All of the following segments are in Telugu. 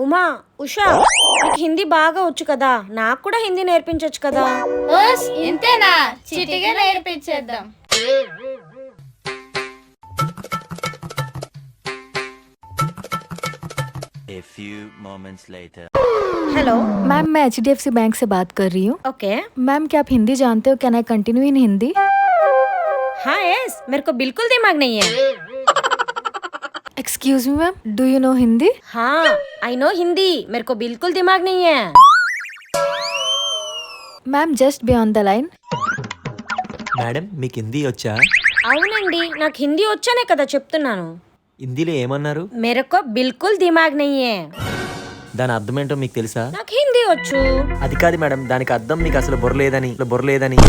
ఉమా, ఉషా, నీకు హిందీ బాగా వచ్చు కదా, నాకు కూడా హిందీ నేర్పించొచ్చు కదా. ఇంతేనా? చిటిగా నేర్పించేద్దాం. A few moments later. Hello ma'am, मैं HDFC बैंक से बात कर रही हूँ. ओके. मैम, क्या आप हिंदी जानते हो? Can I continue in Hindi? हाँ यस, मेरे को बिल्कुल दिमाग नहीं है. Excuse me ma'am, do you know Hindi? हाँ आई नो हिंदी, मेरे को बिल्कुल दिमाग नहीं है. Ma'am, just beyond the line. Madam మీకు హిందీ వచ్చా? అవునండి, నాకు హిందీ వచ్చానే కదా చెప్తున్నాను. హిందీలో ఏమన్నారు? मेरे को बिल्कुल दिमाग नहीं है. దాని అర్థం ఏంటో మీకు తెలుసా? నాకు హిందీ వచ్చు. అది కాదు మేడం, దానికి అర్థం మీకు అసలు బుర్రలేదని.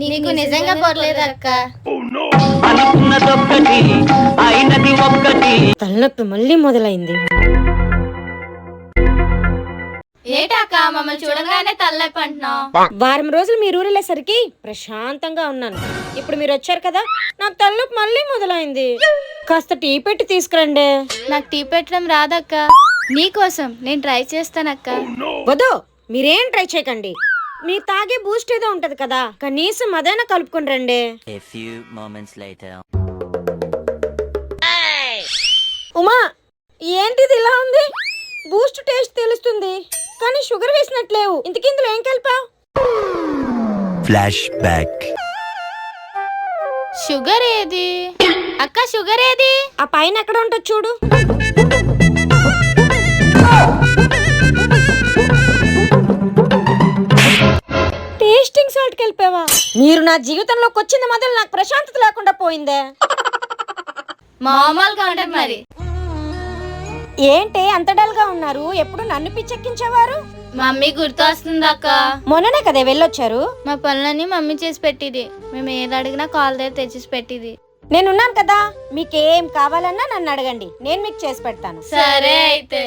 నీకు నిజంగా పొరలేదక్క. తలనొప్పి మళ్ళీ మొదలైంది. ఏటక్క మమ్మల్ని చూడగానే తలనొప్పి అంటున్నావు? వారం రోజులు మీరు ఊరెళ్ళేసరికి ప్రశాంతంగా ఉన్నాను. ఇప్పుడు మీరు వచ్చారు కదా, నాకు తలనొప్పి మళ్ళీ మొదలైంది. కాస్త టీ పెట్టి తీసుకురండి. నాకు టీ పెట్టడం రాదక్క. నీకోసం నేను ట్రై చేస్తానక్క. వద్దు, మీరేం ట్రై చేయకండి. మీరు తాగే బూస్ట్ ఏదో ఉంటది కదా, కనీసం అదైనా కలుపుకొని రండి. A few moments later. Uma, ఏంటిది ఇలా ఉంది? బూస్ట్ టేస్ట్ తెలుస్తుంది కానీ షుగర్ వేసినట్లేవు. ఇంతకీ ఇందులో ఏం కలిపావు? Flash back. షుగర్ ఏది అక్క? షుగర్ ఏది? ఆ పైన ఎక్కడ ఉంటుంది చూడు. టేస్టింగ్ సాల్ట్ కలిపావా? మీరు నా జీవితంలోకి వచ్చింది మొదలు నాకు ప్రశాంతత లేకుండా పోయిందే. మామూలుగా ఉంటుంది మరి. ఏంటి అంత డల్ గా ఉన్నారు? ఎప్పుడు నన్ను పిచ్చెక్కించేవారు. మమ్మీ గుర్తు వస్తుందక్క. మొన్ననే కదా వెళ్ళొచ్చారు. మా పనులన్నీ మమ్మీ చేసి పెట్టింది. మేము ఏది అడిగినా కాల్ దగ్గర తెచ్చేసి పెట్టింది. నేనున్నాను కదా, మీకేం కావాలన్నా నన్ను అడగండి, నేను మీకు చేసి పెడతాను. సరే అయితే.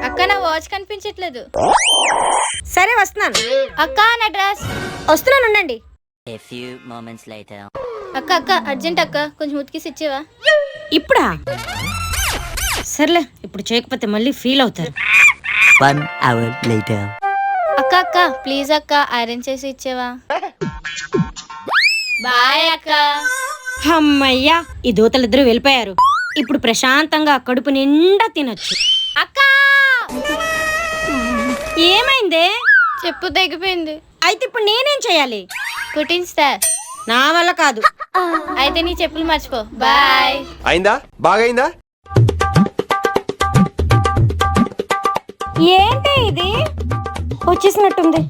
అక్క నా వాచ్ కనిపించట్లేదు. సరే వస్తున్నాను. అక్క నా డ్రెస్. వస్తున్నాను, ఉండండి. A few moments later. అక్క అక్క అర్జెంట్ అక్క, కొంచెం ఉతికిసి ఇచ్చేవా? ఇప్పుడా? సర్లే, ఇప్పుడు చేయకపోతే మళ్ళీ ఫీల్ అవుతారు. 1 hour later. అక్క అక్క ప్లీజ్ అక్క, ఐరన్ చేసి ఇచ్చేవా? బాయ్ అక్క. అమ్మయ్యా, ఈ దూతలిద్దరూ వెళ్ళిపోయారు. ఇప్పుడు ప్రశాంతంగా కడుపు నిండా తినొచ్చు. అక్క ఏమైందే? చెప్పు తెగిపోయింది. అయితే ఇప్పుడు నేనేం చేయాలి? కుట్టించుతా. నా వల్ల కాదు. అయితే నీ చెప్పులు మర్చిపో. బాయ్. అయిందా? బాగైందా? ఏంటి ఇది? వచ్చేసినట్టుంది.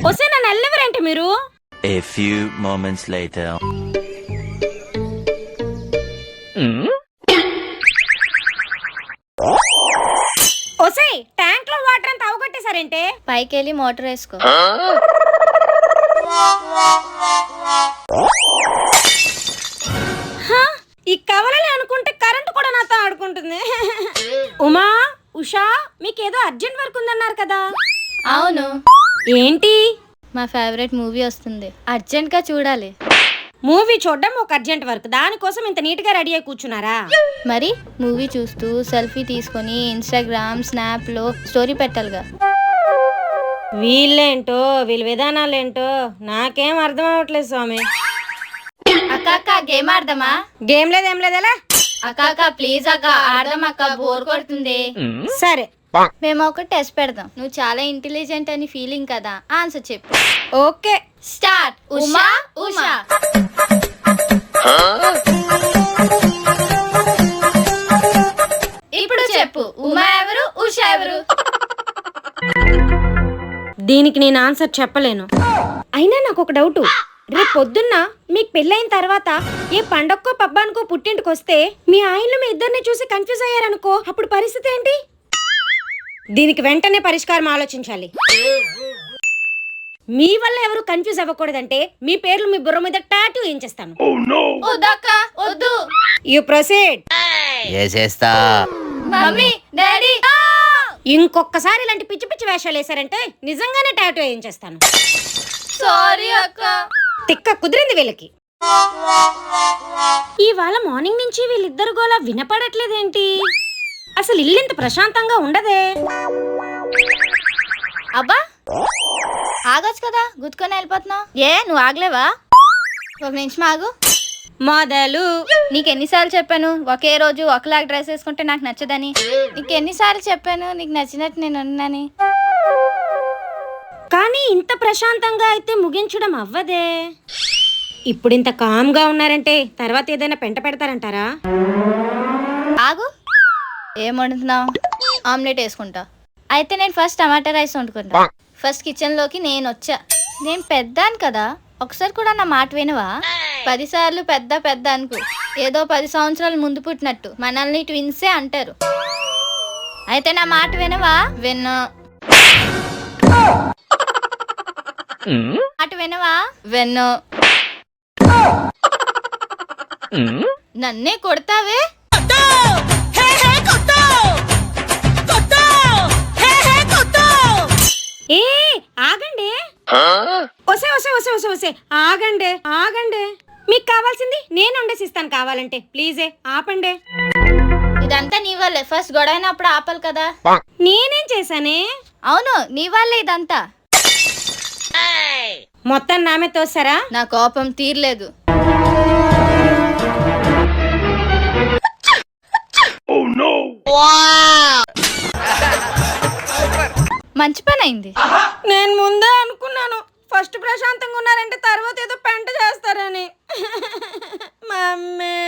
వస్తే నన్ను వెళ్ళెవరంటే మీరు? A few moments later. ఒసే, ట్యాంక్ లో వాటర్ అంతా అవగొట్టేశారంటే? పైకి వెళ్ళి మోటార్ వేసుకో. ఈ కవలలే అనుకుంటే కరెంట్ కూడా నాతో ఆడుకుంటుంది. ఉమా, ఉషా, మీకేదో అర్జెంట్ వర్క్ ఉందన్నారు కదా? అవును. ఏంటి? మా ఫేవరెట్ మూవీ వస్తుంది, అర్జెంట్ గా చూడాలి. మూవీ చూడడం ఒక అర్జెంట్ వర్క్, దానికోసం ఇంత నీట్ గా రెడీ అయి కూర్చున్నారా? మరి మూవీ చూస్తూ సెల్ఫీ తీసుకొని ఇన్స్టాగ్రామ్ స్నాప్ లో స్టోరీ పెట్టాలిగా. వీళ్ళేంటో, వీళ్ళ విధానాలేంటో నాకేం అర్థం అవ్వట్లేదు స్వామి. అక్క అక్క గేమ్ ఆడదామా? గేమ్ లేదేం లేదలా. అక్క అక్క ప్లీజ్ అక్క ఆడదాం అక్క, బోర్ కొడుతుంది. సరే, మేము ఒక టెస్ట్ పెడదాం. నువ్వు చాలా ఇంటెలిజెంట్ అని ఫీలింగ్ కదా, ఆన్సర్ చెప్పు. Okay start. ఉషా ఉషా. ఇప్పుడు చెప్పు, ఉమా ఎవరు, ఉషా ఎవరు? దీనికి నేను ఆన్సర్ చెప్పలేను. అయినా నాకు ఒక డౌట్. రేపు పొద్దున్న మీకు పెళ్ళైన తర్వాత ఏ పండక్కో పబ్బానికో పుట్టింటికి వస్తే మీ ఆయనలు మీ ఇద్దరిని చూసి కన్ఫ్యూజ్ అయ్యారనుకో, అప్పుడు పరిస్థితి ఏంటి? దీనికి వెంటనే పరిష్కారం ఆలోచించాలి. మీ వల్ల ఎవరు కన్ఫ్యూజ్ అవ్వకూడదంటే మీ పేర్లు మీ బుర్ర మీద టాటూ ఏం చేస్తాను. వద్దు. You proceed. చేసేస్తా. Mummy daddy. ఇంకొకసారి ఇలాంటి పిచ్చి పిచ్చి వేషాలు వేసారంటే నిజంగానే టాటూ ఏం చేస్తాను. సారీ అక్క. తిక్క కుదిరింది వీళ్ళకి. ఇవాళ మార్నింగ్ నుంచి వీళ్ళిద్దరు గోలా వినపడట్లేదేంటి? అసలు ఇల్లు ఇంత ప్రశాంతంగా ఉండదే. అబ్బా ఆగొచ్చు కదా, గుర్తుకొని వెళ్ళిపోతున్నావు. నువ్వు ఆగలేవా? ఒక నిమిషం ఆగు. మొదలు. నీకు ఎన్నిసార్లు చెప్పాను ఒకే రోజు ఒకలాగా డ్రెస్ వేసుకుంటే నాకు నచ్చదని? నీకు ఎన్నిసార్లు చెప్పాను నీకు నచ్చినట్టు నేను ఉన్నానని? కానీ ఇంత ప్రశాంతంగా అయితే ముగించడం అవ్వదే. ఇప్పుడు ఇంత కామ్గా ఉన్నారంటే తర్వాత ఏదైనా పెంట పెడతారంటారా? ఆగు. ఏం వండుతున్నావు? ఆమ్లెట్ వేసుకుంటా. అయితే నేను ఫస్ట్ టమాటా రైస్ వండుకుంటా. ఫస్ట్ కిచెన్ లోకి నేను వచ్చా. నేను పెద్దాను కదా, ఒకసారి కూడా నా మాట వినవా? 10 సార్లు పెద్ద పెద్ద అనుకు, ఏదో 10 సంవత్సరాలు ముందు పుట్టినట్టు మనల్ని ట్విన్సే అంటారు. అయితే నా మాట వినవా? విన్ను. మాట వినవా? విన్ను. నన్నే కొడతావే? ఏ ఆగండి. ఒసే ఒసే ఒసే ఒసే ఒసే ఆగండి ఆగండి. మీకు కావాల్సింది నేను వండేసి ఇస్తాను కావాలంటే. ప్లీజే ఆపండి. ఇదంతా నీ వల్లే. ఫస్ట్ గొడవైనప్పుడు ఆపాలి కదా. నేనేం చేశానే? అవును, నీ వల్లే ఇదంతా. మొత్తం నామే తోసారా? నా కోపం తీరలేదు. మంచి పని అయింది. నేను ముందే అనుకున్నాను ఫస్ట్ ప్రశాంతంగా ఉన్నారంటే తర్వాత ఏదో పెంట చేస్తారని. మమ్మీ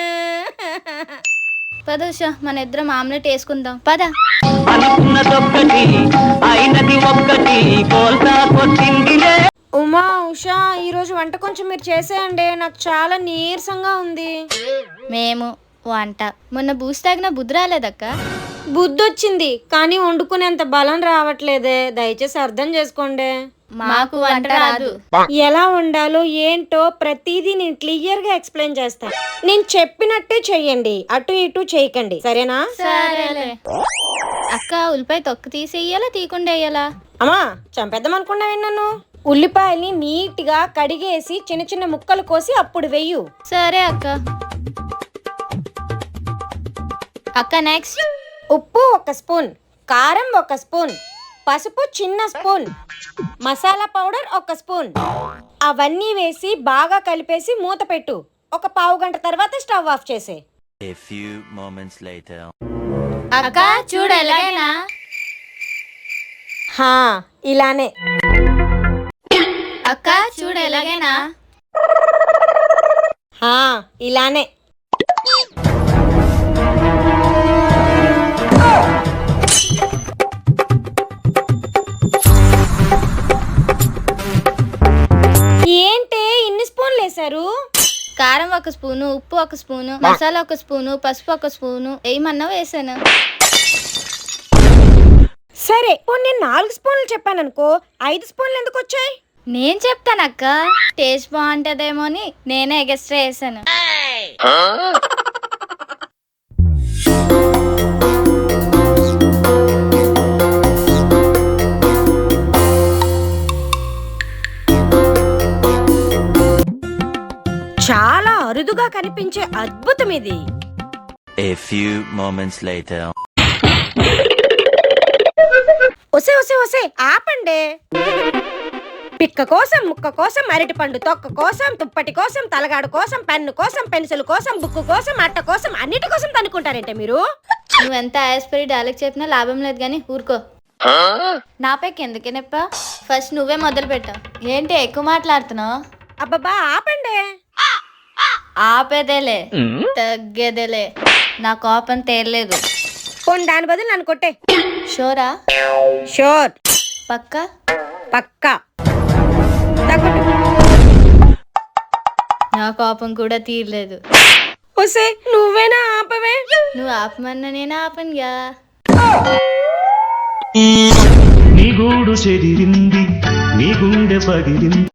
పద ఉషా, మన ఇద్దరం ఆమ్లెట్ వేసుకుందాం. పద. ఉమా ఉషా, ఈరోజు వంట కొంచెం మీరు చేసేయండి, నాకు చాలా నీరసంగా ఉంది. మేము వంట మొన్న బూస్ట్ తాగిన బుద్ధి రాలేదక్క. బుద్ధి వచ్చింది కానీ వండుకునేంత బలం రావట్లేదే. దయచేసి అర్థం చేసుకోండి. మాకు వంట రాదు. ఎలా వండాలో ఏంటో ప్రతిదీ నేను క్లియర్ గా ఎక్స్ప్లెయిన్ చేస్తాను. నేను చెప్పినట్టే చెయ్యండి, అటు ఇటు చేయకండి, సరేనా? సరేలే. అక్క ఉల్లిపాయ తొక్కు తీసేయాలా తీయకుండా వేయాలా? అమ్మా చంపేద్దాం అనుకున్నావే నన్ను. ఉల్లిపాయల్ని నీట్ గా కడిగేసి చిన్న చిన్న ముక్కలు కోసి అప్పుడు వెయ్యు. సరే అక్క. అక్క నెక్స్ట్. ఉప్పు 1 స్పూన్, కారం 1 స్పూన్, పసుపు చిన్న స్పూన్, మసాలా పౌడర్ 1 స్పూన్. అవన్నీ వేసి బాగా కలిపేసి మూత పెట్టు. ఒక పావు గంట తర్వాత స్టవ్ ఆఫ్ చేసే. A few moments later. అక్క చూడు ఎలాగైనా. హా ఇలానే. అక్క చూడు ఎలాగైనా. హా ఇలానే. ఏంటే ఇన్ని స్పూన్లు వేసారు? కారం 1 స్పూను, ఉప్పు 1 స్పూను, మసాలా 1 స్పూను, పసుపు 1 స్పూను వేయమన్నా వేసాను. సరే నేను 4 స్పూన్లు చెప్పాను అనుకో, 5 స్పూన్లు ఎందుకు వచ్చాయి? నేను చెప్తానక్క, టేస్ట్ బాగుంటదేమో అని నేనే ఎగస్ట్రా వేసాను. చాలా అరుదుగా కనిపించే అద్భుతం ఇది. A few moments later. ఒసే ఒసే ఒసే ఆపండి. పిక్క కోసం, ముక్క కోసం, అరటి పండు తొక్క కోసం, తుప్పటి కోసం, తలగాడు కోసం, పెన్ను కోసం, పెన్సిల్ కోసం, బుక్ కోసం, అట్ట కోసం, అన్నిటి కోసం తనుకుంటారంటే మీరు. నువ్వెంత ఆయాస్పరి డైలాగ్ చెప్పినా లాభం లేదు కానీ ఊరుకో. నాపైకి ఎందుకే నెప్ప? ఫస్ట్ నువ్వే మొదలు పెట్టావు. ఏంటి ఎక్కువ మాట్లాడుతున్నావు? అబ్బబ్బా ఆపండి. ఆపేదేలే తగ్గేదేలే. నా కోపం తేరలేదు. పోనీ దాని బదులు నన్ను కొట్టే. షోరా? షోర్. పక్క పక్కా. తగ్గొట్టు. నా కోపం కూడా తీరలేదు. ఒసే నువ్వేనా ఆపవే? నువ్వు ఆపమన్నా నేను ఆపనుగా. నీ గూడు చెదిరింది, నీ గుండె పగిలింది.